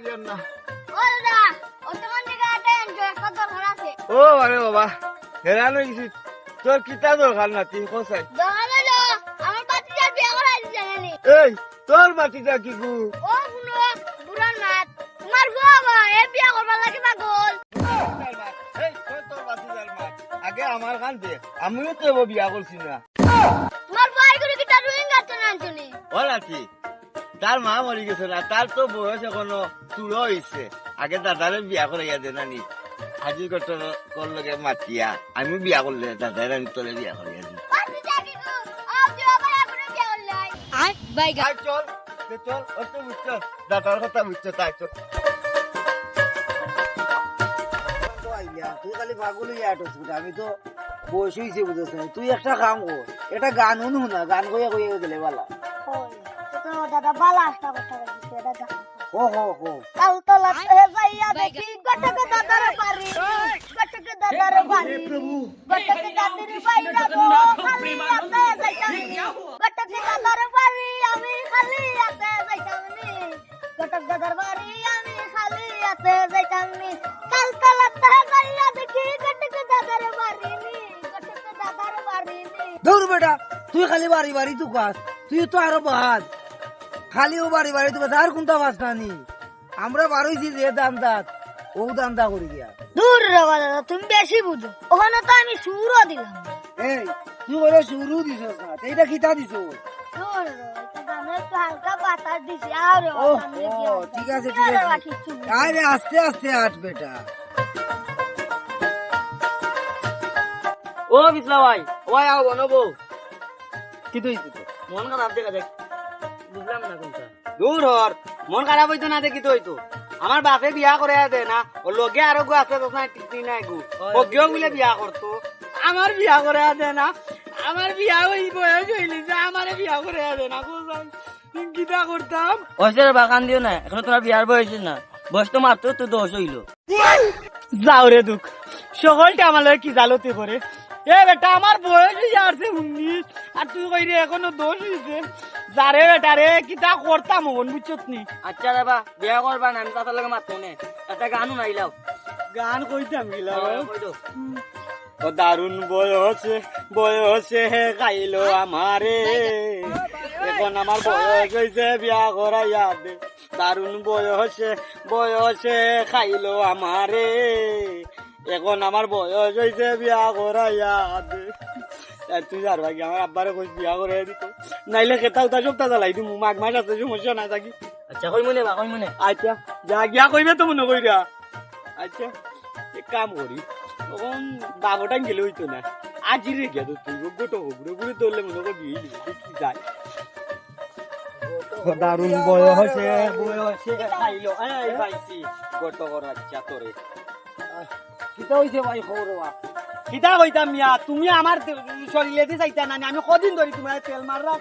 দিয়েন না। ও দাদা অতক্ষণ থেকে একটা এনজয় একটা দরকার আছে। ও আরে বাবা হেরান হয়ে গেছি। তোর কিতা দরকার না তুই কোথায়? দরকার হলো আমার বাচ্চার বিয়ে করা জানেনি। এই তোর বাতিটা কি গু? ও শুনো বুড়ার মাত তোমার বাবা এ বিয়ে করবার লাগে পাগল। এই তোর বাতিটার মা আগে আমার কান দে, আমিও তো বিয়া করছি না। তোমার ভাই করে কি তার রুইং গাছ না আনছনি? ওলা কি তার মা মরি গেছে না, তার তো বয়স এখনো চুড়ো হয়েছে। আগে দাদারে বিয়া করে দে নানি, আজি করলে মাতিয়া আমি বিয়া করলে দাদারে আমি তোরে বিয়া করে দিই। বাচ্চা কি গো আও যে আবার এখন বিয়ে করলে আই বাই গা চল চল ও তো বুঝছো দাদার কথা বুঝছো তাই চল। তুই খালি পাগল হয়ে আটস, আমি তো বয়স হয়েছে বুঝেছ না। তুই একটা কাম কর, এটা গান শুনু না, গান কইয়া কইয়া দিলে বালা। তো দাদা বালা আসটা কথা বলছি দাদা। হো হো হো তাল তলা যাইয়া দেখি গটক দাদার বাড়ি গটক দাদার বাড়ি গটক দাদির বাড়ি যাবো খালি হাতে যাইতামনি গটক দাদার বাড়ি আমি খালি হাতে যাইতামনি গটক দাদার বাড়ি আমি খালি হাতে যাইতামনি তাল তলা যাইয়া দেখি গটক দাদার বাড়ি নি গটক দাদার বাড়ি নি। দূর বেটা, তুই খালি বাড়ি বাড়ি তুই কাজ, তুই তো আরো বাদ খালিও বাড়ি বাড়ি তুই আর কোনটা বাস নানি। আমরা বারোইছি যে দান্দাত ও দান্দা করি গিয়া। দূর রে দাদা তুমি বেশি বুঝো, ওখানে তো আমি সুরও দিলাম। এই তুই বলে শুরু দিছ না, এইটা কিতা দিছ? দূর রে এটা গানে একটু হালকা বাতাস দিছি আর ও ঠিক আছে ঠিক আছে, আরে আস্তে আস্তে আট বেটা। ও বিসলা ভাই ওই আও বনবো কি তুই মন খারাপ দেখা দেখ বুঝলাম না কোনটা দূর হর মন খারাপ হইতো না দেখি তো হইতো আমার বাপে বিয়া করে দে না ও লগে আরো গো আছে তো না টিকটি নাই গো ও গিয়ে মিলে বিয়া করতো আমার বিয়া করে দে না আমার বিয়া হই বয়স হইলি যে আমারে বিয়া করে দে না গো কিটা করতাম ওইসের বাগান দিও না এখন তোমার বিয়ার বয়স না বয়স তো মাত্র তো 10 হইলো যাও রে দুঃখ সকলটা আমার কি জালতে করে এ বেটা আমার বয়স হয়ে আসছে 19 আর তুই কই রে এখনো 10 হইছে যারে বেটা রে কিটা করতাম মন বুঝছত নি। আচ্ছা রে বা বিয়া করবা না আমি তার লগে মারতে নে একটা গানও নাইলাও গান কইতাম গিলা কই দো ও দারুণ বয়সে খাইলো আমারে এখন আমার বয়স হইছে বিয়া করাইয়া দে দারুণ বয়সে খাইলো আমারে এখন আমার বয়স হইছে বিয়া করাইয়া দে তুই আর ভাই আমার আব্বারে কই বিয়া করে দিত নাইলে কেতা উতা সপ্তাহ জ্বালাই দিমু মাঘ মাস আছে সমস্যা না থাকি। আচ্ছা কই মনে বা কই মনে আচ্ছা যা গিয়া কইবে তো মনে কইরা। আচ্ছা এক কাম করি তখন বাবুটা গেলে হইতো না আজি রে গিয়া তুই গোটো ঘুরে ধরলে মনে করি বিয়ে দেখি যায় দারুণ বয়সে খাইলো এই ভাইছি গোটো কর আচ্ছা তোরে কিতা হইছে ভাই খবর? কিতা কইতাম মিয়া তুমি আমার শরীরে দিয়ে চাইতা না আমি কদিন ধরি তোমার তেল মাররা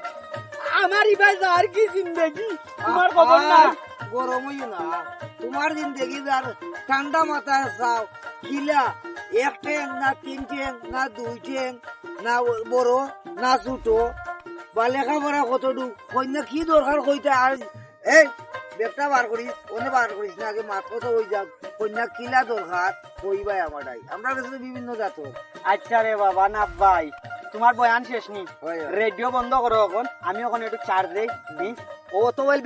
আমার ইবাই যার কি জিন্দেগি তোমার খবর না গরম হইও না তোমার জিন্দেগি যার ঠান্ডা মাথায় যাও কিলা এক ঠেং না 3 ঠেং না 2 ঠেং না বড় না ছোট বা লেখাপড়া কতটুক কন্যা কি দরকার কইতে আর এই বেপটা বার করিস ওনে বার করিস না আগে মাত কথা হই যাক কন্যা কিলা দরকার কইবাই আমারটাই আমরা কাছে বিভিন্ন জাত। আচ্ছা রে বাবা না ভাই তোমার বয়ান শেষ নি হয়। রেডিও বন্ধ করো এখন আমি ওখানে একটু চার্জ দেই ও তো ওই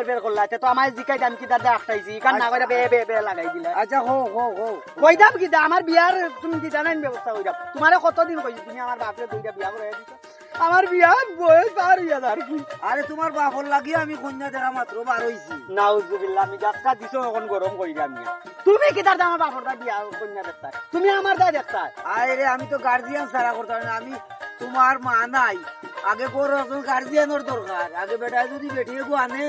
বের করলা তো আমার জিকাই দাম কি দাদা আটটাইছি কারণ না কইরা বে লাগাই দিলা। আচ্ছা হো কইতাম কি আমার বিয়ার তুমি কি জানেন ব্যবস্থা কইরা তোমারে কতদিন কইছি তুমি আমার বাপরে দুইটা বিয়া করে দিছো আমার বিয়া বয়স পার হইয়া আর কি। আরে তোমার বাপর লাগিয়ে আমি কন্যা দেখা মাত্র বার হইছি। নাউজুবিল্লাহ আমি গাছটা দিছো এখন গরম কইরা আমি তুমি কি দাদা আমার বাপরটা বিয়া কন্যা দেখতা তুমি আমার দা দেখতা। আরে আমি তো গার্জিয়ান ছাড়া করতাম না, আমি তোমার মা নাই আগে কোন গার্জিয়ানের দরকার আগে বেটা যদি বেটিয়ে গো আনে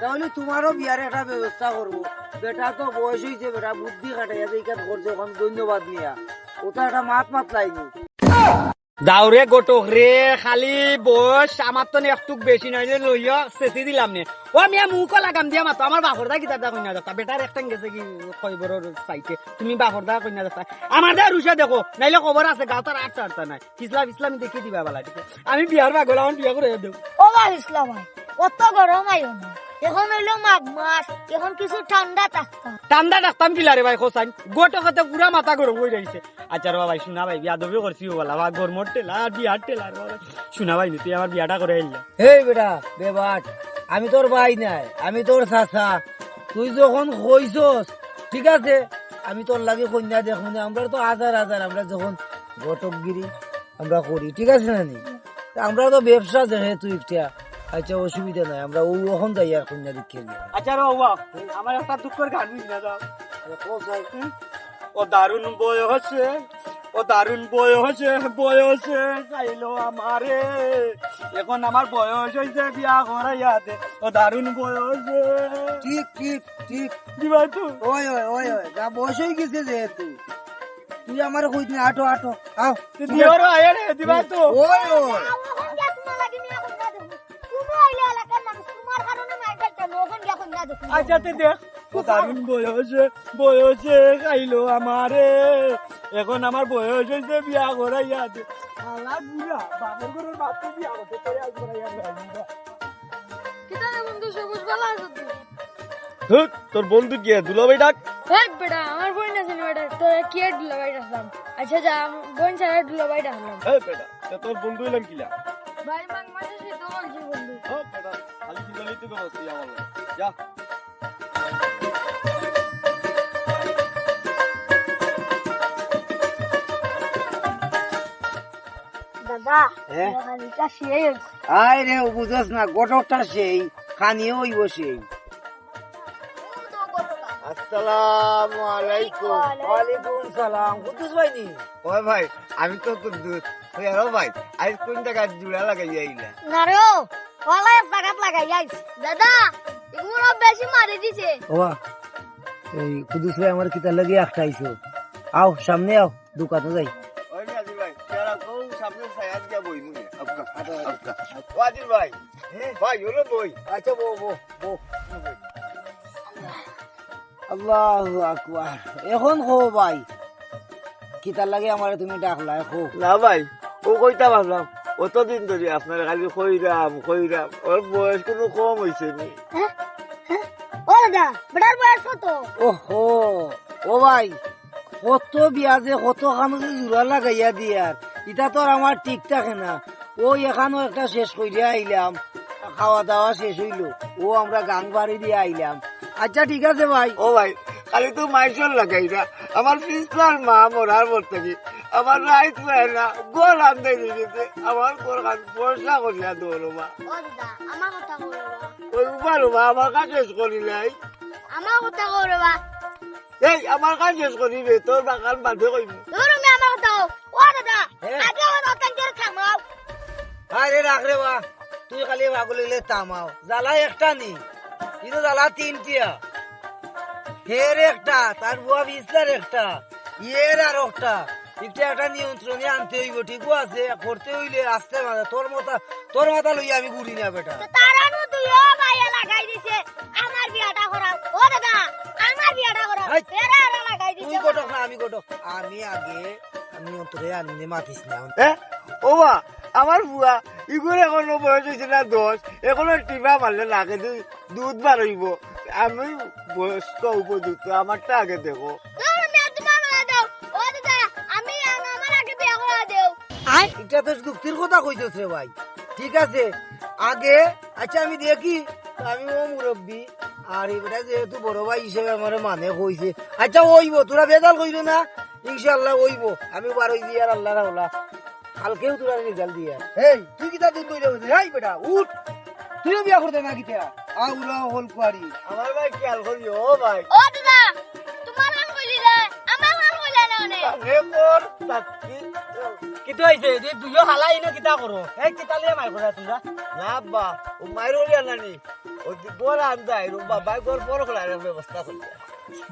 তাহলে তোমারও বিয়ার একটা ব্যবস্থা করবো। বেটা তো বয়স হয়েছে বেটা বুদ্ধি কাটাইয়া যে কাজ করছে ওখানে ধন্যবাদ নিয়া ওটা একটা মাত লাইনি দাউরে গোটক রে খালি বয়স আমার তো একটু বেশি নয় যে লইয়া চেঁচি দিলাম নে ও আমি মুখও লাগাম দিয়া মাতো আমার বাপর দা কিতাব দা কন্যা যাতা বেটার একটা গেছে কি খবরের সাইটে তুমি বাপর দা কন্যা যাতা আমার দা রুষা দেখো নাইলে খবর আছে গাতার আটটা নাই ইসলামী দেখি দিবা বেলা ঠিক আমি বিয়ার বাগল আমার বিয়া করে দেব। ও ভাই ইসলাম ভাই অত গরম আইও না এখন হইলো মাঘ মাস, এখন কিছু ঠান্ডা থাকতাম। ঠান্ডা ডাকতাম কি লারে ভাই খোসাই গোটো খাতে পুরা মাথা গরম হয়ে রয়েছে। আচ্ছা রে ভাই শোনা ভাই বিয়া দবি করছি বলা বা গরমর টেলা আর বিয়ার টেলা শোনা ভাই তুই আমার বিয়াটা করে এলি এই বেটা বেবাট, আমি তোর ভাই নাই, আমি তোর চাচা। তুই যখন কইছস ঠিক আছে, আমি তোর লাগে কন্যা দেখুন। আমরা তো হাজার হাজার আমরা যখন ঘটকগিরি আমরা করি, ঠিক আছে না নি? তা আমরা তো ব্যবসা যেহেতু একটা, আচ্ছা অসুবিধা নাই, আমরা ও ওখান যাই আর কন্যা দিকে আচ্ছা রে বাবা আমার একটা দুঃখের গান না দাও ও দারুণ বয়সে ও দারুণ বয়সে চাইলো আমারে এখন আমার বয়স হয়েছে বিয়া করাইয়া দে ও দারুণ বয়সে ঠিক ঠিক ঠিক। দিবা তো ওই ওই ওই ওই যা বয়স হয়ে গেছে যেহেতু, তুই আমার কই না আটো আটো আও দিওর আয় রে দিবা তো ওই ওই এখন গিয়া তোমার লাগি নিয়া কন্যা দেখো। তুমি হইলে এলাকার মানুষ, তোমার কারণে মাইর খাইতাম, এখন গিয়া কন্যা দেখো। আচ্ছা তে দেখ ও দারুণ বয়সে খাইলো আমারে এখন আমার বয়স হয়েছে বিয়া করাইয়া দে আলা বুড়া বাবার ঘরের বাপ তো বিয়া করতে তোরে আজ করাইয়া দে কিতা রে বন্ধু, সবুজ ভালো আছো তুই? ধুত, তোর বন্ধু কি দুলাভাই ডাক? হেই বেটা, আমার বোন আছে না বেটা, তোর কি আর দুলাভাই ডাকলাম? আচ্ছা যা, বোন ছাড়া দুলাভাই ডাকলাম। এই বেটা, তা তোর বন্ধু হইলাম কিলা? ভাই মাঘ মাসে সে তো বলছি বন্ধু। ও বেটা, খালি কিলা লইতে ব্যবস্থা আমার লাগে। যা। দাদা হ্যাঁ? খানিটা সেই হয়েছে। আয় রে বুঝস না, গটকটা সেই খানিয়ে হইব সেই। আসসালামু আলাইকুম। ওয়ালাইকুম সালাম। কুদ্দুস ভাই নি? ওই ভাই, আমি তো কুদ্দুস। ওই আরো ভাই, আজ কোন জায়গায় জুড়া লাগাই আইলা? না রে ও, ওলা এক জায়গাত লাগাই যাইস। দাদা এগুলো বেশি মারি দিছে। ওয়া এই কুদ্দুস ভাই আমার কিতা লাগি একটা আইছো। আও সামনে আও, দোকানে যাই। ওই নাজি ভাই, যারা কোন সামনে সায়াজ গিয়া বই মুনে। আপকা আপকা। ওয়াজির ভাই, ভাই হলো বই। আচ্ছা বো বো বো। আল্লাহু আকবার। এখন হো ভাই, কিতা লাগে আমারে তুমি ডাকলা হো? না ভাই, ও কইতা ভাবলাম অতদিন ধরে আপনার খালি কইরাম ওর বয়স কোনো কম হয়েছে নি। ও দাদা, বেটার বয়স কত? ওহো ও ভাই, কত বিয়া যে কত খানো যে জোড়া লাগাইয়া দিয়ার, ইটা তো আর আমার ঠিক থাকে না। ওই এখানেও একটা শেষ করিয়া আইলাম, খাওয়া দাওয়া শেষ হইলো, ও আমরা গান বাড়ি দিয়ে আইলাম। আচ্ছা ঠিক আছে ভাই। ও ভাই, খালি তো মাইসল লাগাই না, আমার পিছলার মা মরার পর থেকে আমার রাইত হয় না, গোল আনতে গেছে আমার গোল খান পয়সা করিয়া দৌড়ো মা। ও দাদা, আমার কথা কইবা। ওই উপারো মা, আমার কাজ শেষ করি নাই। আমার কথা কইবা। এই আমার কাজ শেষ করি রে, তোর বাগান বাঁধে কইবি। ধরো আমি আমার কথা কও। ও দাদা, হ্যাঁ? আগে আমার অতন করে থামাও। আরে রাখ রে বা, তুই খালি ভাগলে গেলে তামাও। জ্বালা একটা নি, কিন্তু জ্বালা তিনটিয়া। হের একটা, তার বুয়া বিছলার একটা, ইয়ের আর একটা। একটা একটা নিয়ন্ত্রণে আনতে হইব, ঠিক আছে? করতে হইলে আস্তে মাথা, তোর মাথা লইয়া আমি ঘুরি না বেটা। তো তারানো তুইও ভাইয়া লাগাই দিছে আমার বিয়াটা করাও। ও দাদা, আমার বিয়াটা করাও। হাই। এরা এরা লাগাই তুই দিছে। কটক না আমি কটক, আমি আগে নিয়ন্ত্রণে আনতে মাতিস না। ও মা, আমার বুয়া ইগুলো এখনো বয়স হয়েছে না 10, এখনো টিপা মারলে নাকে দুধ বার হইব। আমি বয়স্ক উপযুক্ত, আমারটা আগে দেখো। ধরো আমি আর তোমার মারা দাও। ও দাদা, আমি আমার আগে বিয়া করা দেও। এটা তো যুক্তির কথা কইছস রে ভাই, ঠিক আছে আগে। আচ্ছা আমি দেখি, আমি ও মুরব্বী আর এটা যেহেতু বড় ভাই হিসেবে আমার মানে কইছে। আচ্ছা ওইব, তোরা বেজাল কইল না, ইনশাআল্লাহ ওইব। আমি বার হই দিয়ে আর আল্লাহ রাওলা কালকেও তোরা রেজাল্ট দিয়ে। এই তুই কিতা দুধ দইলে হইছে? এই বেটা উঠ, তুইও বিয়া করতে না কিতা? আউরা হল কুয়ারি। আমার ভাই খেয়াল করি। ও ভাই, ও দাদা, তোমার গান কইলি না, আমার গান কইলা না অনেক। রেকর্ড চাকরি কিন্তু হইছে যে দুইও হালাই না কিতা করো এই কিতা লিয়ে মাই করা তোমরা না বা, ও মাইরো লিয়া নানি, ও গোর আনজাই রুবা বাই গোর বড় খোলার ব্যবস্থা করতে।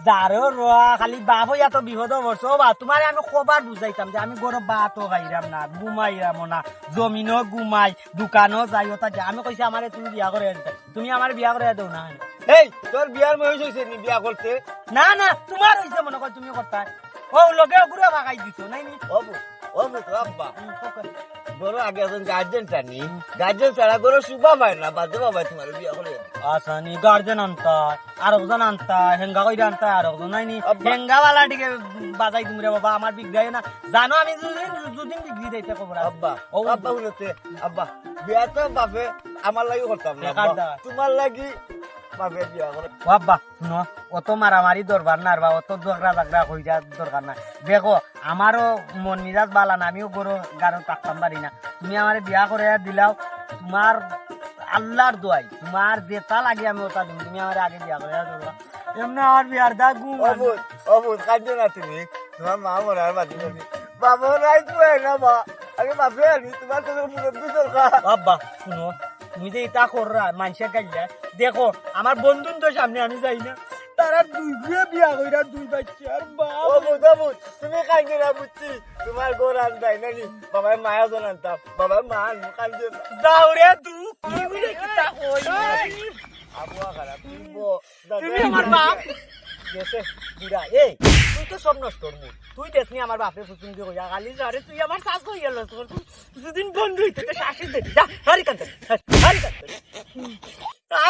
যারো রোয়া খালি বাপ হইয়া তো বিপদ বলছো বা তোমার আমি কবার বুঝাইতাম যে আমি গরো বাতো খাইরাম না, ঘুমাইরাম না, জমিনও ঘুমাই, দোকানও যাই ওটা যে আমি কইছি আমারে তুমি বিয়া করে আনতে, তুমি আমার বিয়া করে দেও না। এই তোর বিয়ার বয়স হয়েছে নি বিয়া করতে? না না তোমার হইছে মনে কর তুমি করতা ও লগে ঘুরে ভাগাই দিছো নাই নি ও তো আব্বা, বড় আগে এখন গার্জেন টানি গার্জেন ছাড়া বড় শুভা পায় না বাদে বাবা তোমার বিয়া করে আচ্ছা নি গার্জেন আনতা আর একজন আনতা হেঙ্গা কইরা আনতা আর একজন নাই নি হেঙ্গা वाला দিকে বাজাই দিমরে বাবা আমার বিগড়াই না জানো আমি দুদিন বিগড়ি দিতে খবর আব্বা ও আব্বা বলতে আব্বা বিয়া তো বাপে আমার লাগি করতাম না কার আব্বা, দাওয়া? তোমার লাগি বাপে বিয়া করে বাবা শুনো অত মারামারি দরকার না বা অত ঝগড়া ঝগড়া হইয়া দরকার না দেখো আমারও মন মিজাজ বালা না আমিও গরু গারো থাকতাম পারি না তুমি আমার বিয়া করে দিলাও তোমার আল্লাহর দোয়াই তোমার যেটা লাগে আমি ওটা দিন তুমি আমার আগে বিয়া করে দিবা এমনি আমার বিয়ার দা গুম অবুত অবুত কাঁদছো না তুমি তোমার মা মরার বাদি তুমি বাবা নাই তো না বা আগে বাপে আনি তোমার তো মুরব্বী দরকার বাবা শুনো তুমি যে এটা কররা মানুষের কাছে দেখো আমার বন্ধুর তো সামনে আমি যাই না তারা দুই বিয়া কইরা দুই বাচ্চা আর বাপ অবুত অবুত তুমি কাঁদছো না বুঝছি তোমার গোর আনবাই নানি বাবার মায়া জন আনতাম বাবার মা আনবো কাঁদছো না যাও রে তুই কি বলে কিতা কই আবুয়া খারাপ তুমি আমার বাপ গেছে বুড়া এই তুই তো সব নষ্ট করবি তুই দেখনি আমার বাপরে ফুসুন দিয়ে কইয়া গালি আরে তুই আমার শাস কইয়া লস কর দুদিন বন্ধ হইতে তো শাসি দে যা হারি কান্তে হারি কান্তে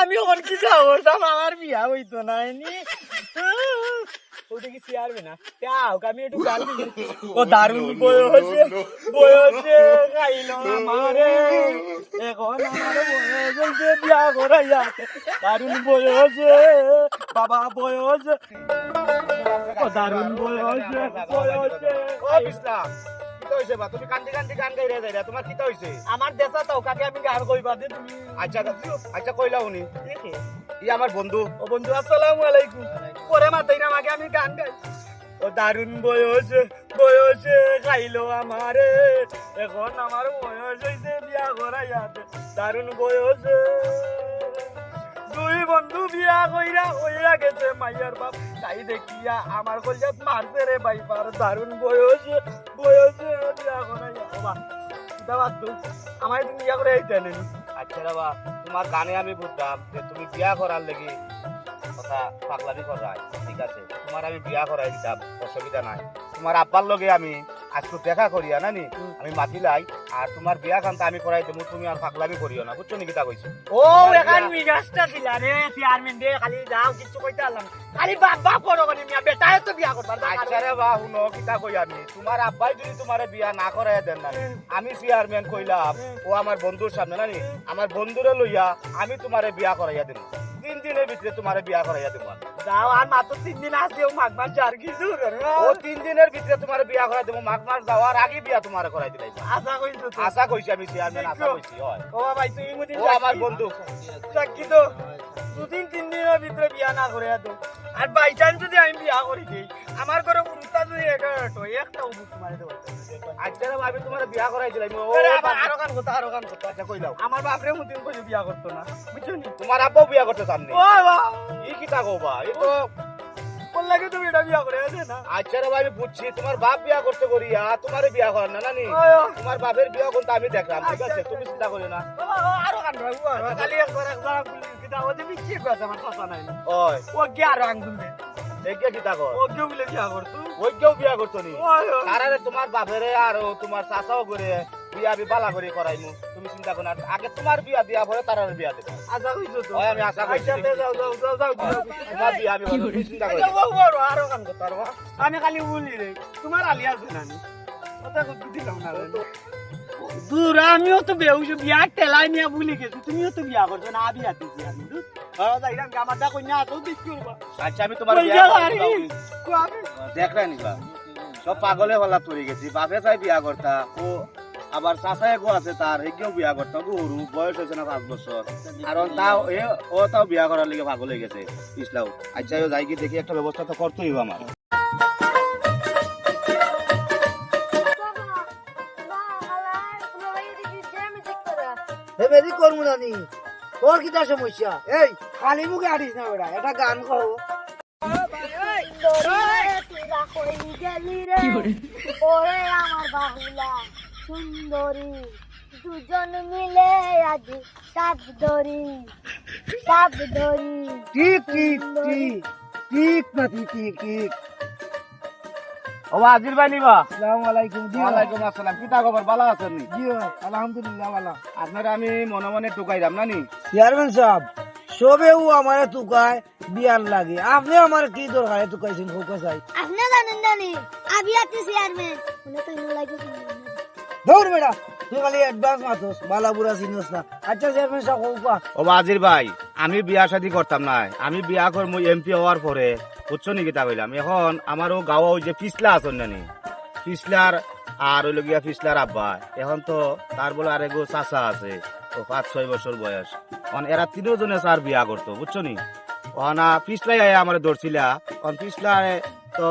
আমি ওখান কি যাবো আমার বিয়া হইতো না নি ওটা কি সিয়ারবে না তাও আমি একটু গাল ও দারুণ বয়সে খাইলো আমারে এখন আমার বয়স হইছে বিয়া করাইয়া দারুণ বয়সে বাবা বয়স ও দারুণ বয়সে ও বিসলা কিতা হইছে বা তুমি কান্দি কান্দি গান গাইরা যাইরা তোমার কিতা হইছে আমার দেশা তো কাকে আমি গান কইবা দে তুমি আচ্ছা আচ্ছা কইলা উনি ই আমার বন্ধু ও বন্ধু আসসালামু আলাইকুম পরে মাতাইরা আমাকে আমি গান গাই ও দারুণ বয়সে খাইলো আমারে এখন আমার বয়স হইছে বিয়া করাইয়া দে দারুণ বয়সে দুই বন্ধু বিয়া কইরা গেছে মাইয়ার বাপ তাই দেখিয়া আমার কলজাত মারছে রে বাইবার দারুণ বয়সে বিয়া করাইয়া বাবা এটা বাদ দু আমার তুমি বিয়া করে আইতে নেই আচ্ছা বাবা তোমার গানে আমি বুঝলাম যে তুমি বিয়া করার লাগি কথা পাগলামি করাই ঠিক আছে তোমার আমি বিয়া করাই দিতাম অসুবিধা নাই তোমার আব্বার লগে আমি আজকে দেখা করিয়া নানি আমি মাতিলাই আর তোমার বিয়া খানটা আমি করাই দেবো তুমি আর পাগলামি করিও না বুঝছো নি কিতা কইছি ও এখান মিজাজটা দিলা রে চেয়ারম্যান দে খালি যাও কিছু কইতে আলাম খালি বাপ করো কোনি মিয়া বেটায় তো বিয়া করবার আচ্ছা রে বা শুনো কিতা কই আমি তোমার আব্বাই যদি তোমারে বিয়া না করাই দেন না আমি চেয়ারম্যান কইলাম ও আমার বন্ধুর সামনে নানি আমার বন্ধুরে লইয়া আমি তোমারে বিয়া করাইয়া দেব 3 দিনের ভিতরে তোমারে বিয়া করাইয়া দেব যাও আর মাত্র 3 দিন আছে ও মাঘ মাস আর কিছু ও 3 দিনের ভিতরে তোমারে বিয়া করাই দেব মাঘ মাস যাওয়ার আগে বিয়া তোমারে করাই দিলাই আশা কইছো তো আশা কইছি আমি চেয়ারম্যান আশা কইছি হয় ও ভাই তুই মুদিন ও আমার বন্ধু চাকি তো দুদিন 3 দিনের ভিতরে বিয়া না করে তো আর বাই চান্স যদি আমি বিয়া করি দেই আমার ঘরে পুরুষটা যদি একটা উবুক মারি দেব আচ্ছা রে আমি তোমারে বিয়া করাই দিলাই ও আরো কান কথা আচ্ছা কইলাও আমার বাপরে মুদিন কইলে বিয়া করতো না বুঝছো নি তোমার আব্বাও বিয়া করতে সামনে ও বাবা ই কিতা কইবা এই তো কোন লাগে তুমি এটা বিয়া করে আছে না আচ্ছা রে আমি বুঝছি তোমার বাপ বিয়া করতে করিয়া তোমারে বিয়া করার না নানি তোমার বাপের বিয়া কোনটা আমি দেখলাম ঠিক আছে তুমি চিন্তা করিও না আরো কান খালি একবার কিতা ওতে বিচ্ছি কথা আমার কথা নাই ওই ও কি আরো আঙ্গুল দে একে কিতা কর ও কেউ বলে বিয়া করতো ওই কেউ বিয়া করতো নি তারারে তোমার বাপেরে আর তোমার চাচাও করে বিয়া আমি বালা করে করাইমু তুমি চিন্তা করো না আগে তোমার বিয়া দিয়া পরে তারার বিয়া দেব আশা কইছো তো ওই আমি আশা করছি যাও তোমার বিয়া আমি করবো, তুমি চিন্তা করো আরো কান কথা আমি খালি বলি রে তোমার আলিয়া আছে নানি কথা কইতে দিলাম না দূর আমিও তো বেউছো বিয়া টেলাই নিয়া ভুলে গেছি তুমিও তো বিয়া করছো না বিয়া দিছি আমি যাইলাম আমার দা কইনা তো দিস করবা আচ্ছা আমি তোমার বিয়া দেখলাই নিবা সব পাগলে হলা তৈরি গেছি বাপে চাই বিয়া করতা ও আবার চাচা এগো আছে তার এগেও বিয়া করতা গরু বয়স হয়েছে না 5 বছর আর ও তাও বিয়া করার লিগে পাগল হয়ে গেছে ইসলাও আচ্ছা যাই কি দেখি একটা ব্যবস্থা তো করতেই হবে আমার হেবেদি করবো জানি তোর কিটা সমস্যা এই খালি মুখে আটিস না বেটা এটা গান কও ওরে আমার বাহুলা সুন্দরী দুজন মিলে আজ সাপ ধরি ঠিক ঠিক ঠিক ঠিক না ঠিক ঠিক ঠিক ও আজির ভাই নিবা আসসালামু আলাইকুম জি ওয়ালাইকুম আসসালাম কিতা খবর ভালো আছেন নি জি আলহামদুলিল্লাহ ভালো আপনারা আমি মনে মনে টুকাইলাম না নি চেয়ারম্যান সাহেব সবেও আমার টুকায় বিয়ার লাগে আপনি আমার কি দরকার টুকাইছেন হোকা চাই আপনি জানেন জানি আমি আছি চেয়ারম্যান উনি তো ইনো লাগে দৌড় বেটা তুই খালি অ্যাডভান্স মাতোস বালা বুড়া চিনোস না আচ্ছা চেয়ারম্যান সাহেব হোকা ও আজির ভাই আমি বিয়া শাদী করতাম না আমি বিয়া কর মুই এমপি হওয়ার পরে বুঝছো নি কিতা কইলাম এখন আমারও গাঁও ওই যে পিছলা আছেন নানি পিছলার আর ওই লগিয়া পিছলার আব্বা এখন তো তার বলে আরেকো চাচা আছে তো 5-6 বছর বয়স এখন এরা তিনজনে স্যার বিয়া করতো বুঝছো নি ওনা পিছলাই আয়া আমার ধরছিলা এখন পিছলায় তো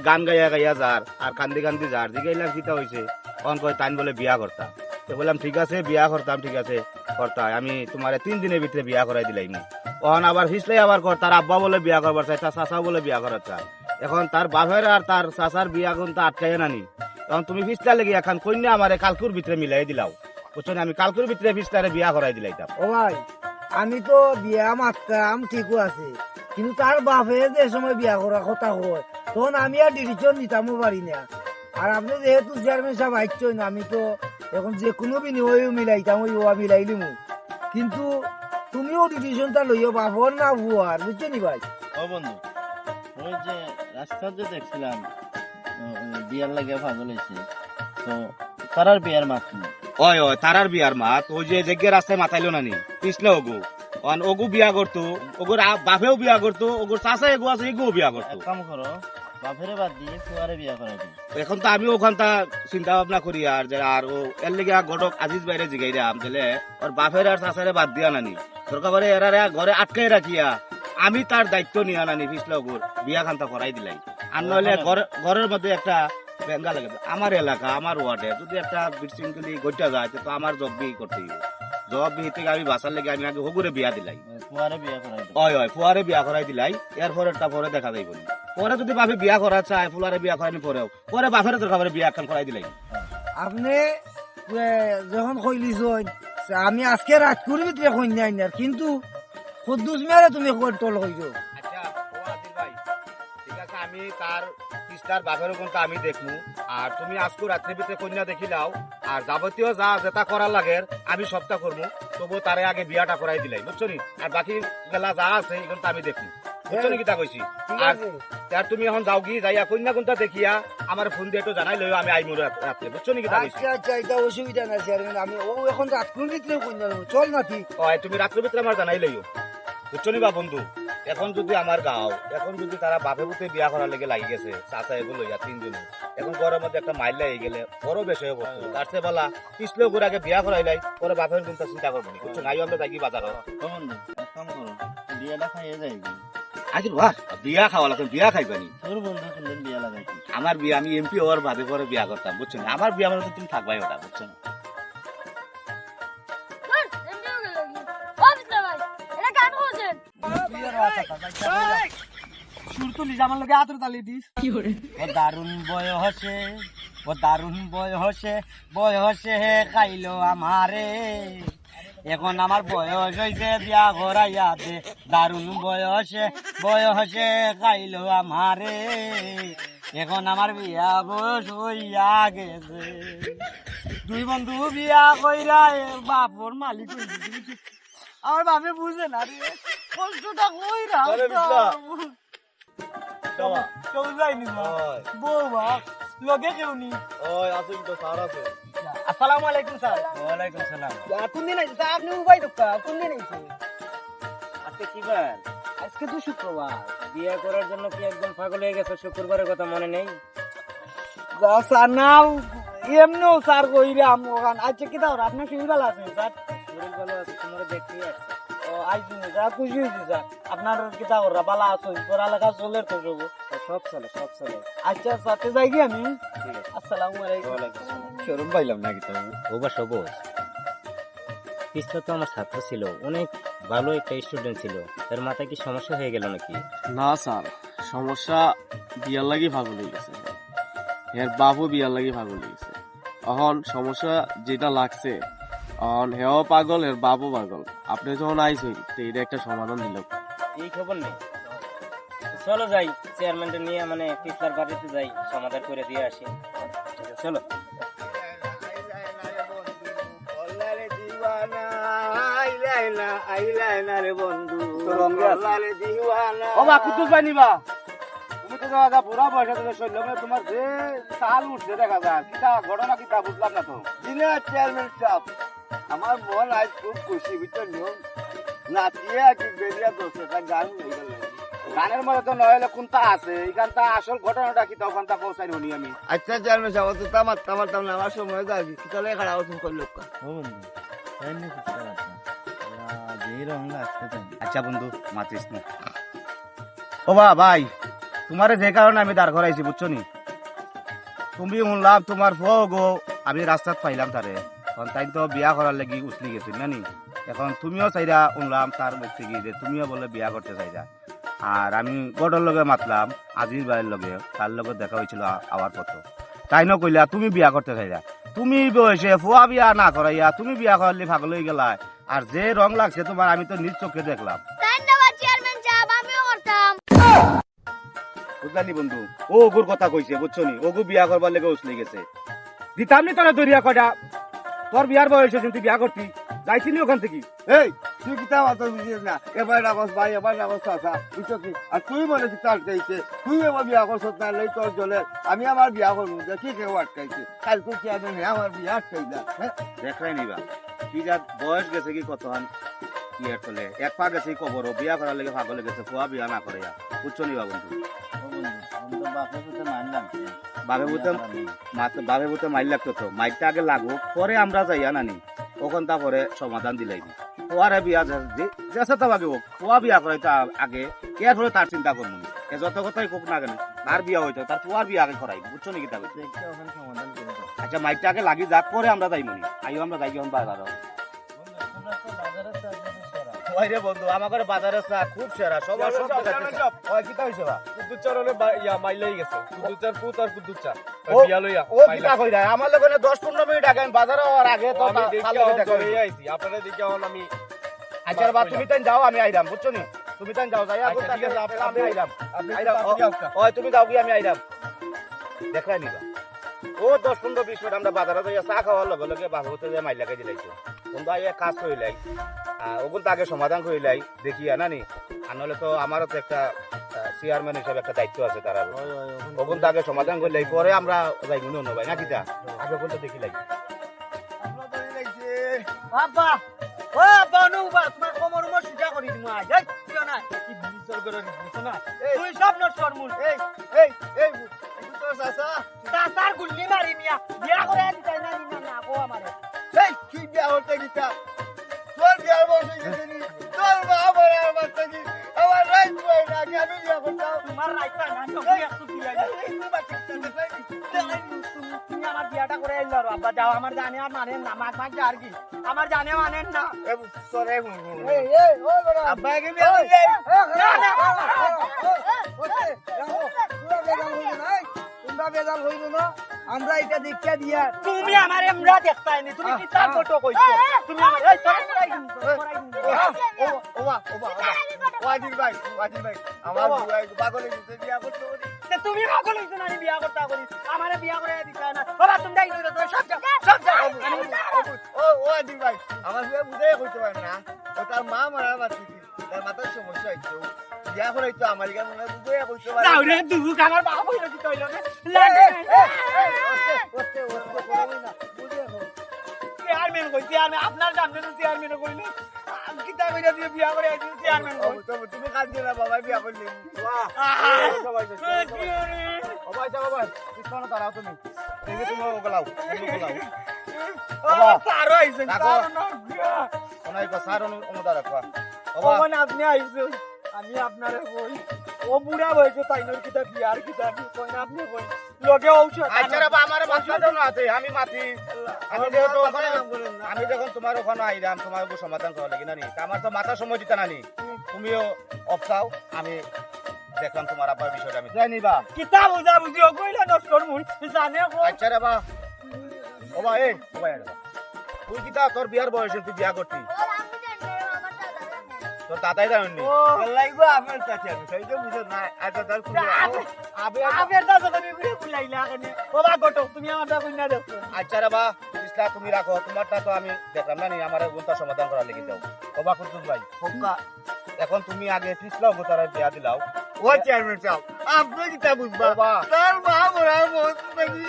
গান গাইয়া গাইয়া যার আর কান্দি কান্দি যার জিগাইলাম কিতা হয়েছে তখন কয় তাই বলে বিয়া করতা তো বললাম ঠিক আছে বিয়া করতাম ঠিক আছে করতা আমি তোমার 3 দিনের ভিতরে বিয়া করাই দিলাম তখন আবার পিছলাই আবার কর তার আব্বা বলে বিয়া করবার চাই তার চাচা বলে বিয়া করার চায় এখন তার বাপের আর তার চাচার বিয়া কিন্তু আটকাই নানি তখন তুমি পিছলা লেগে এখন কন্যা আমারে কালকুর ভিতরে মিলাই দিলাও বুঝছো না আমি কালকুর ভিতরে পিছলারে বিয়া করাই দিলাইতাম ও ভাই আমি তো বিয়া মারতাম ঠিকও আছে কিন্তু তার বাপে যে সময় বিয়া করার কথা হয় তখন আমি আর ডিসিশন নিতামও পারি না আর আপনি যেহেতু চেয়ারম্যান সাহেব আইছেন আমি তো এখন যে কোনো বিনিময় মিলাইতাম ওই ওয়া মিলাইলিম কিন্তু তুমিও ডিসিশনটা লইও বাপর না বুয়ার বুঝছো নি ভাই ও বন্ধু ওই যে রাস্তা যে দেখছিলাম বিয়ার লাগে পাগল হয়েছে তো তারার বিয়ার মাত ওই ওই তারার বিয়ার মাত ওই যে জেগে রাস্তায় মাথাইলো নানি পিছলে ওগু অন ওগু বিয়া করতো ওগুর বাপেও বিয়া করতো ওগুর চাষা এগু আছে এগুও বিয়া করতো কাম করো বাপেরে বাদ দিয়ে ফুয়ারে বিয়া করাই দিই এখন তো আমি ওখানটা চিন্তা ভাবনা করি আর যে আর ও এর লেগে ঘটক আজিজ বাইরে জিগাইরাম তাহলে ওর বাপের আর চাষারে বাদ দিয়া নানি সরকারে এরারে ঘরে আটকাই রাখিয়া আমি তার দায়িত্ব নিয়া নানি পিছলে ওগুর বিয়া খান্তা করাই দিলাই আর নইলে ঘরের মধ্যে একটা বেঙ্গা লাগে আমার এলাকা আমার ওয়ার্ডে যদি একটা বিশৃঙ্খলি ঘটা যায় তো আমার জব বিহি করতে হবে জব বিহি থেকে আমি বাসার লেগে আমি আগে হগুরে বিয়া দিলাই ফুয়ারে বিয়া করাই দিই হয় হয় ফুয়ারে বিয়া করাই দিলাই এর পরেরটা পরে দেখা যাইব পরে যদি বাপে বিয়া করা চায় ফুলারে বিয়া করানি পরেও পরে বাপের তোর খাবারে বিয়া এখন করাই দিলাই আপনি যখন কইলিছন আমি আজকে রাত করে ভিতরে কন্যা আইনার কিন্তু খুদ্দুস মেরে তুমি কন্ট্রোল হইছো আচ্ছা ও আজিজ ভাই ঠিক আছে আমি তার পিস্তার বাপের কোনটা আমি দেখমু আর তুমি আজকে রাত্রে ভিতরে কন্যা দেখিলাও আর যাবতীয় যা যেটা করার লাগে আমি সবটা করবো তবু তারে আগে বিয়াটা করাই দিলাই বুঝছো নি আর বাকি গেলা যা আছে এগুলো আমি দেখমু বুঝছো নি কিতা কইছি ঠিক আর আছে আর তুমি এখন যাও কি যাইয়া কন্যা কোনটা দেখিয়া আমার ফোন দিয়ে একটু জানাই লইও আমি আইমু রাত্রে বুঝছো নি কিতা কইছি আচ্ছা আচ্ছা এটা অসুবিধা নাই চেয়ারম্যান আমি ও এখন রাত করে ভিতরে কন্যা লব চল না ঠিক ওই তুমি রাত্রের ভিতরে আমার জানাই লইও বুঝছো নি বা বন্ধু এখন যদি আমার গাঁও এখন যদি তারা বাপে বুতে বিয়া করার লেগে লাগি গেছে চাচা এগুলো লইয়া 3 দিন এখন ঘরের মধ্যে একটা মাইল লাগিয়ে গেলে বড় বেশ হয়ে পড়তো তার চেয়ে বলা পিছলেও করে আগে বিয়া করাইলাই পরে বাপের চিন্তা চিন্তা করবো না বুঝছো নাই আমরা যাই বাজার ও বন্ধু এক কাম করো বিয়াটা খাইয়ে যাই আজ বাহ বিয়া খাওয়া লাগবে বিয়া খাইবানি তোর বন্ধু কোনদিন বিয়া লাগাইছি আমার বিয়া আমি এমপি হওয়ার বাদে পরে বিয়া করতাম বুঝছো না আমার বিয়া মানে তুমি থাকবাই ওটা বুঝছো না ও বিস্লা ভাই এটা গান হচ্ছেন সুর তো নিজ আমার লগে আতর তালি দিস ও দারুণ বয়সে ও দারুণ বয়সে খাইলো আমারে এখন আমার বয়স হইছে বিয়া ঘরাইয়া দে দারুণ বয়সে খাইলো আমারে এখন আমার বিয়া বয়স হইয়া গেছে দুই বন্ধু বিয়া কইরা বাপর মালিক হইছে আমার বাপে বুঝে না রে কষ্টটা কইরা কেউ যায়নি বউ বাপ লগে কেউ নি ওই আসুন তো স্যার আছে আসসালামু আলাইকুম স্যার ওয়ালাইকুম সালাম কোন দিন আইছে স্যার আপনি উবাই দক্কা কোন দিন আইছে আজকে কি বার আজকে তো শুক্রবার বিয়ে করার জন্য কি একদম পাগল হয়ে গেছে শুক্রবারের কথা মনে নেই স্যার নাও এমনিও স্যার কইরাম ওখান আচ্ছা কি দাও আপনার শরীর ভালো আছে স্যার শরীর ভালো আছে তোমার দেখতেই আসছে ও আইছি না স্যার খুশি হয়েছি স্যার আপনার কি দাও ভালো আছো পড়ালেখা চলে তো সব চলে আচ্ছা সাথে যাই কি আমি আসসালামু আলাইকুম শরম পাইলাম নাকি তো ওবা সবুজ পিছলে তো আমার ছাত্র ছিল অনেক ভালো একটা স্টুডেন্ট ছিল তার মাথায় কি সমস্যা হয়ে গেল নাকি না স্যার সমস্যা বিয়ার লাগি পাগল হয়ে গেছে এর বাপও বিয়ার লাগি পাগল হয়ে গেছে এখন সমস্যা যেটা লাগছে এখন হেও পাগল এর বাপও পাগল আপনি যখন আইসই তো এটা একটা সমাধান দিল এই খবর নেই চলো যাই চেয়ারম্যানটা নিয়ে মানে পিছলার বাড়িতে যাই সমাধান করে দিয়ে আসি ঠিক আছে চলো ওবা কুতুব ভাই নিবা তুমি তো দাদা বুড়া বয়সে তুমি শৈল তোমার যে চাল উঠছে দেখা যায় কিতা ঘটনা কিতা বুঝলাম না তো দিনে চেয়ারম্যান সাহেব আমার মন আজ খুব খুশি বুঝছেন নাচিয়ে আর কি বেরিয়া দোষ একটা গান হয়ে গেল গানের মধ্যে তো নইলে কোনটা আছে এখানটা আসল ঘটনাটা কিতা ওখানটা পৌঁছাই হনি আমি আচ্ছা চেয়ারম্যান সাহেব তো তামার আমার সময় যাবি তাহলে খারাপ করলো আচ্ছা বন্ধু মাতিস না ও ভাই তোমারে যে কারণে আমি দাঁড় করাইছি বুঝছো নি তুমি শুনলাম তোমার ফো গো আমি রাস্তাত পাইলাম তারে এখন তাই তো বিয়া করার লাগি উছলি গেছিল না নি এখন তুমিও চাইরা শুনলাম তার মুখ থেকে যে তুমিও বলে বিয়া করতে চাইরা আর আমি গডর লগে মাতলাম আজির বাড়ির লগে তার লগে দেখা হয়েছিল আবার কত তাই না কইলা তুমি বিয়া করতে চাইরা তুমি বয়সে ফুয়া বিয়া না করাইয়া তুমি বিয়া করালি পাগল হয়ে গেলা আর যে রং লাগছে তোমার আমি তো নিজ চোখে দেখলাম ধন্যবাদ চেয়ারম্যান সাহেব আমিও করতাম বুঝলানি বন্ধু ও ওগুর কথা কইছে বুঝছো নি ওগু বিয়া করবার লেগে উছলে গেছে দিতাম নি তোরা দরিয়া কটা তোর বিয়ার বয়স হয়েছে তুই বিয়া করতি যাইছিলি ওখান থেকে এই তুই কিতা মাথা বুঝিস না এবার রাখস ভাই এবার রাখস চাচা বুঝছো কি আর তুই মনে কিতা আটকাইছে তুই এবার বিয়া করছ না লই তোর জলে আমি আমার বিয়া করবো কি কেউ আটকাইছে কাল তুই কি আমি আমার বিয়া আটকাই না দেখাই নিবা তুই যা বয়স গেছে কি কতক্ষণ কি আর চলে এক পা গেছে কবর বিয়া করার লেগে পাগলে গেছে ফুয়া বিয়া না করে বুঝছো নিবা বন্ধু বাপে বুতে মাইল লাগতো তো মাইকটা আগে লাগুক পরে আমরা যাইয়া নানি ওখান তারপরে সমাধান দিলাইনি ওয়ারে বিয়া যেসে তো আগে হোক ফুয়া বিয়া করে আগে এর ফলে তার চিন্তা করবো এ যত কথাই কোক না কেন তার বিয়া হইতো তার ফুয়ার বিয়া আগে করাই বুঝছো নাকি তবে আচ্ছা মাইকটা আগে লাগি যাক পরে আমরা যাই মনি আইও আমরা যাই যখন বাজার ওইরে বন্ধু আমার বাজারে চা খুব সেরা সবার সব ওই কিতা হইছে বা কুদ্দুচার হলে মাইলাই গেছে কুদ্দুচার পুত আর কুদ্দুচা বিয়া লইয়া ও কিতা কই যায় আমার লগে 10-15 মিনিট আগে বাজারে আর আগে তো আমি তার লগে দেখা দেখে হইছে আইছি আপনারা দেখে এখন আমি আচ্ছা বা তুমি তাই যাও আমি আইরাম বুঝছো নি তুমি তাই যাও যাই আচ্ছা, ঠিক আছে, আমি আইরাম আপনি আইরাম আপনি যাও কা। ওই তুমি যাও কি আমি আইরাম দেখাই নিবা ও 10-15-20 মিনিট আমরা বাজারে যাই চা খাওয়ার লগে লগে বাবুতে যে মাইল লাগাই দিলাইছো তোমরা এই কাজ কইলাই ওগুন তো আগে সমাধান কইলাই দেখিয়া না নি আর নলে তো আমারও তো একটা চেয়ারম্যান হিসেবে একটা দায়িত্ব আছে তার ওগুন তো আগে সমাধান কইলাই পরে আমরা যাই মনে হলো ভাই নাকি তা আগে ওগুনটা দেখি লাগি আব্বা ও আব্বা অনুবা তোমার কোমর উমর সুজা করি দিমু আজ এই কিও না কি বিসর করে দিছ না তুই সব নষ্ট করমু এই তো চাচা তার গুল্লি মারি মিয়া বিয়া করে দিতাই না নি না কো আমারে এই কি বিয়া হতে গিতা তোর বিয়ার বসে গেছে নি তোর মা বলে আমার থেকে আমার রাইট বই না আমি বিয়া করতাম তোমার রাইতা না তুমি একটু দিয়া তুমি আমার বিয়াটা করে আইলো আর আব্বা যাও আমার জানে আর মানে না মাগ মাগ আর কি আমার জানে মানে না তোরে এই ও বড় আব্বাকে বিয়া করলে না না তোমরা বেজাল হইল না আমরা এটা দেখা দিয়া তুমি আমার এমরা দেখতাই নি তুমি কি তার ফটো কইছো তুমি আমার এই ওয়াজির ভাই আমার দুয়াই পাগল হইছে বিয়া করতে বলি তুমি পাগল হইছো না বিয়া করতে করি আমারে বিয়া করে দিতা না বাবা তুমি যাই সব যাও ও ওয়াজির ভাই আমার বিয়া বুঝাই কইতে পারে না ও তার মা মারা বাচ্চি তার মাথার সমস্যা হইতো বিয়া করে হইতো আমার ইয়া মনে বুঝাই কইতে পারে যাও রে দুবুক আমার বাবা কইলো কি কইলো না চেয়ারম্যান কই চেয়ারম্যান আপনার সামনে তো চেয়ারম্যান কইলো কিতা কইরা দিয়ে বিয়া করে আইছি চেয়ারম্যান কই তুমি কাজ দিও না বাবা বিয়া করলি ওবাই যাও ওবাই পিছনে দাঁড়াও তুমি দেখি তুমি ওগলাও সারো আইছেন সারো না ওনাই কো সারন অনুদা রাখবা ওবান আপনি আইছেন আমি আপনারে কই ও বুড়া হইছে তাইনর কিতা বিয়ার কিতা কই না আপনি কই লগে ঔষধ আচ্ছা রে আমারে বাচ্চা দাও না আছে আমি মাতি আমি যেহেতু ওখানে আমি যখন তোমার ওখানে আইলাম তোমার উপর সমাধান করা লাগি না নি আমার তো মাথা সময় দিতে না নি তুমিও অফসাও আমি দেখলাম তোমার আব্বার বিষয়টা আমি জানি বা কিতা বুঝা বুঝি ও কইলা নষ্ট মুই জানে কো আচ্ছা রে বা ওবা এই ওবা তুই কিতা তোর বিয়ার বয়সে তুই বিয়া করতি তোর তোর দাদাই জানেননি লাগবো আপনার কাছে আমি সেই তো বুঝো না আচ্ছা তার আবের দাদা তুমি খুলাইলা কেন ও বা গটো তুমি আমার দা কইনা দাও আচ্ছা রে বা ইসলা তুমি রাখো তোমারটা তো আমি দেখলাম না নি আমার গুণটা সমাধান করা লেগে যাও বাবা কুদ্দুস ভাই এখন তুমি আগে পিছলাও গোতারে বিয়া দিলাও ও চেয়ারম্যান সাহেব আপনি কি তা বুঝবা বাবা তার মা মরা মত নাকি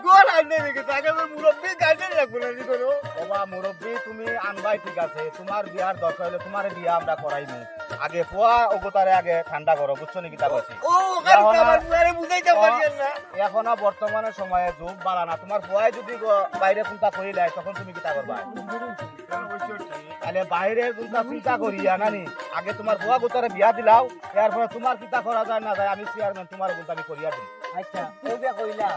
গোল আনতে রেখে তাকে মুরব্বী গার্ডেন রাখবো না কি করো বাবা মুরব্বী তুমি আনবাই ঠিক আছে তোমার বিয়ার দরকার হলে তোমার বিয়া আমরা করাইনি আগে পোয়া অগতারে আগে ঠান্ডা করো বুঝছো নাকি তা বলছি ও ওখানে আমার বুয়ারে বুঝাইতে পারছেন না এখনো বর্তমানে সময়ে যুগ বাড়া না তোমার পোয়াই যদি বাইরে চিন্তা করি দেয় তখন তুমি কিতা করবা তাহলে বাইরে চিন্তা করিয়া নানি আগে তোমার পোয়া গোতারে বিয়া দিলাও এরপরে তোমার কিতা করা যায় না যায় আমি চেয়ারম্যান তোমার গুণটা আমি করিয়া দিই আচ্ছা ও বিয়া কইলা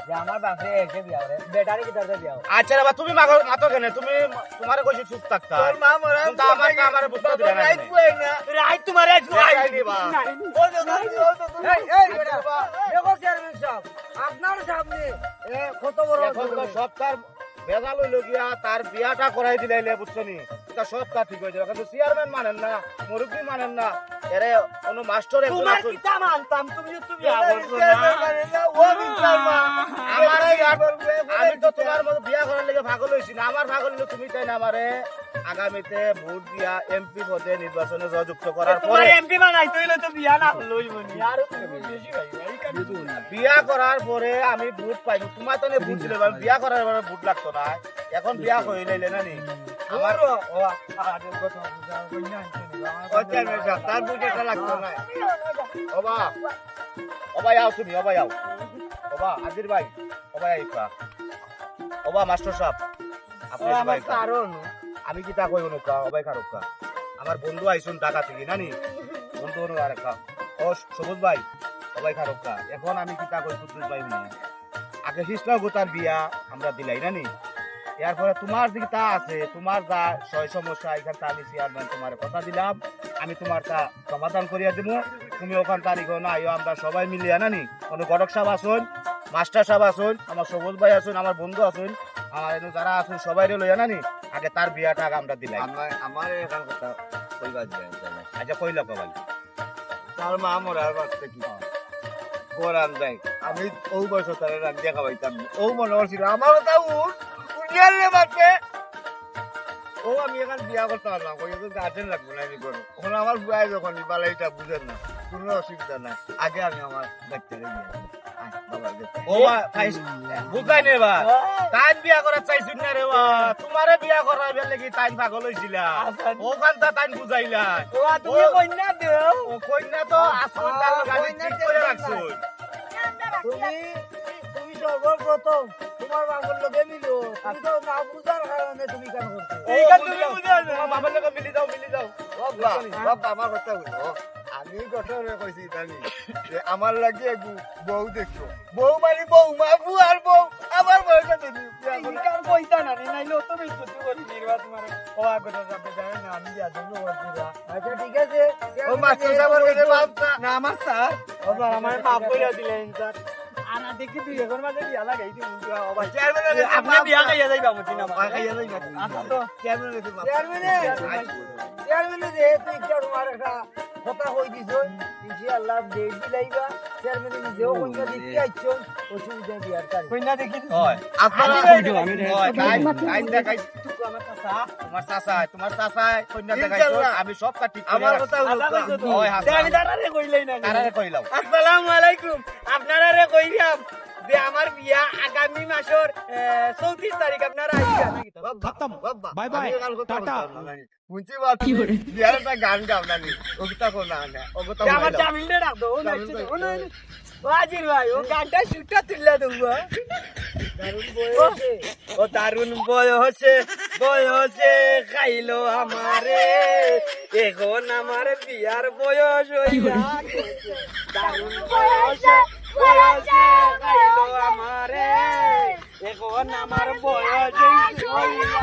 যে আমার বাপে এসে বিয়া করে বেটারে কি দাদা বিয়া আচ্ছা রে বা তুমি মাতো কেন তুমি তোমারে কইছি চুপ থাকতা তোর মা মরা কিন্তু আমার বুঝতে দিলা না রাইট কই না রাইট তোমারে রাইট দিবা। ও দাদা ও তো তুমি এই বেটা দেখো চেয়ারম্যান সাহেব আপনার সামনে কত বড় এখন তো সব তার বেজাল হইল গিয়া তার বিয়াটা করাই দিলাইলে বুঝছো নি এটা সব তার ঠিক হয়ে যাবে কিন্তু চেয়ারম্যান মানেন না মুরব্বী মানেন না এরে কোনো মাস্টার একজন তোমার আসুন। কি তা মানতাম তুমি তুমি ও বিচার মা আমার আমি তো তোমার মতো বিয়া করার লেগে ভাগল হইছি না আমার ভাগল হইলো তুমি তাই না আমারে আগামীতে ভোট দিয়া এমপি পদে নির্বাচনে জয়যুক্ত করার তোমার পরে এমপি বানাইতে হইলে তো বিয়া না হলোই মনি আর তুমি বেশি বিয়া করার পরে আমি ভোট পাইনি তোমার তো ভোট দিলে আমি বিয়া করার পরে ভোট লাগতো না এখন বিয়া কইলে না নি আমার ও চেয়ারম্যান সাহেব তার বুঝাটা লাগতো না ওবা ওবা আও তুমি ওবা আও ওবা আজির ভাই ওবা আইকা ওবা মাস্টার সাহেব আপনি ভাই আমি কি তা কইব নকা ওবাই খারুকা আমার বন্ধু আইছুন ঢাকা থেকে নানি বন্ধু হলো আরেকা ও সবুজ ভাই ওবাই খারুকা এখন আমি কি তা কই কুদ্দুস ভাই না আগে হিসলাও গোতার বিয়া আমরা দিলাই নানি এরপরে তোমার দিকে তা আছে তোমার যা সমস্যা এখান তা আমি চেয়ারম্যান তোমার কথা দিলাম আমি তোমার তা সমাধান করিয়া দিব তুমি ওখান তারিখ না আইও আমরা সবাই মিলিয়া নানি কোনো গড়ক সাহেব আসুন মাস্টার সাহেব আসুন আমার সবুজ ভাই আসুন আমার বন্ধু আসুন আমার এনে যারা আসুন সবাই লইয়া নানি আগে তার বিয়াটা আগে আমরা দিলাই আমার এখান কথা কইবা দিবেন আচ্ছা কইল ভাই তার মা মরার বাচ্চা কি কোরআন দেখ আমি ও বছর তার রান্না খাওয়াইতাম ও মনে করছিল আমার কথা উনিয়ালে বাপে ও আমি এখন বিয়া করতে পারলাম ওই গার্জেন লাগবে না আমি করবো ওখানে আমার বুয়াই যখন বালাইটা বুঝেন না কোনো অসুবিধা নাই আগে আমি আমার বাচ্চাকে বিয়ে করবো। বাবা ও বুঝাই নে বা তাই বিয়া করা চাইছুন না রে বা তোমারে বিয়া করার লাগি তাই পাগল হইছিলা ওখান তা তাই বুঝাইলা তুমি কইনা দেও ও কইনা তো আসল তার গাড়ি ঠিক করে রাখছো তুমি সর্বপ্রথম তোমার বাবার লোকে মিলো তুমি তো না বুঝার কারণে তুমি কেন করছো এইখান তুমি বুঝাও তোমার বাবার লগে মিলি যাও বাবা আমার কথা বলবো আমি কথা কইছি জানি যে আমার লাগে বউ দেখছো বউ মানে বউ মা বউ আর বউ আমার বউটা দেখি এইখান কইতা না নাইলে তো বেশি করি নির্বাচন তোমার ও আগটা যাবে জানেন না আমি যা জন্য বলছিলাম আচ্ছা ঠিক আছে ও মাস্টার সাহেবের কাছে বাপটা না আমার স্যার ওবার আমার মাফ কইরা দিলেন স্যার আনা দেখি তুই এখন মাঝে বিয়া লাগাই দিই বাবা চেয়ারম্যান আপনি বিয়া খাইয়া যাইবা মতি না খাইয়া যাই আচ্ছা তো চেয়ারম্যান চেয়ারম্যানে যে তুই একটা তোমার একটা কথা কই দিছো ইনশাআল্লাহ ডেট দিলাইবা চেয়ারম্যানে নিজেও কইনা দিতে আইছো অসুবিধা দিয়ার কারণ কইনা দেখি হয় আপনারা টাইম দেখাই তোমার চাচা কন্যা দেখাইছো আমি সব কা ঠিক আমার কথা হয় আমি দাঁড়ারে কইলাই না তারারে কইলাও আসসালামু আলাইকুম আপনারা রে কইলাম যে আমার বিয়া আগামী মাসের 34 তারিখ আপনারা আইবা নাকি খতম বাই বাই টাটা মুঞ্চি বাত কি করে বিয়ার একটা গান গাও না নি ওটা কো না না ওটা আমার জামিলটা রাখ দাও না ওয়াজির ভাই ও গানটা শুটটা তুললা দেবো ও দারুণ বয়সে খাইলো আমারে এখন আমার বিয়ার বয়স হইয়া দারুণ বয়সে খাইলো আমারে এখন আমার বয়স হইয়া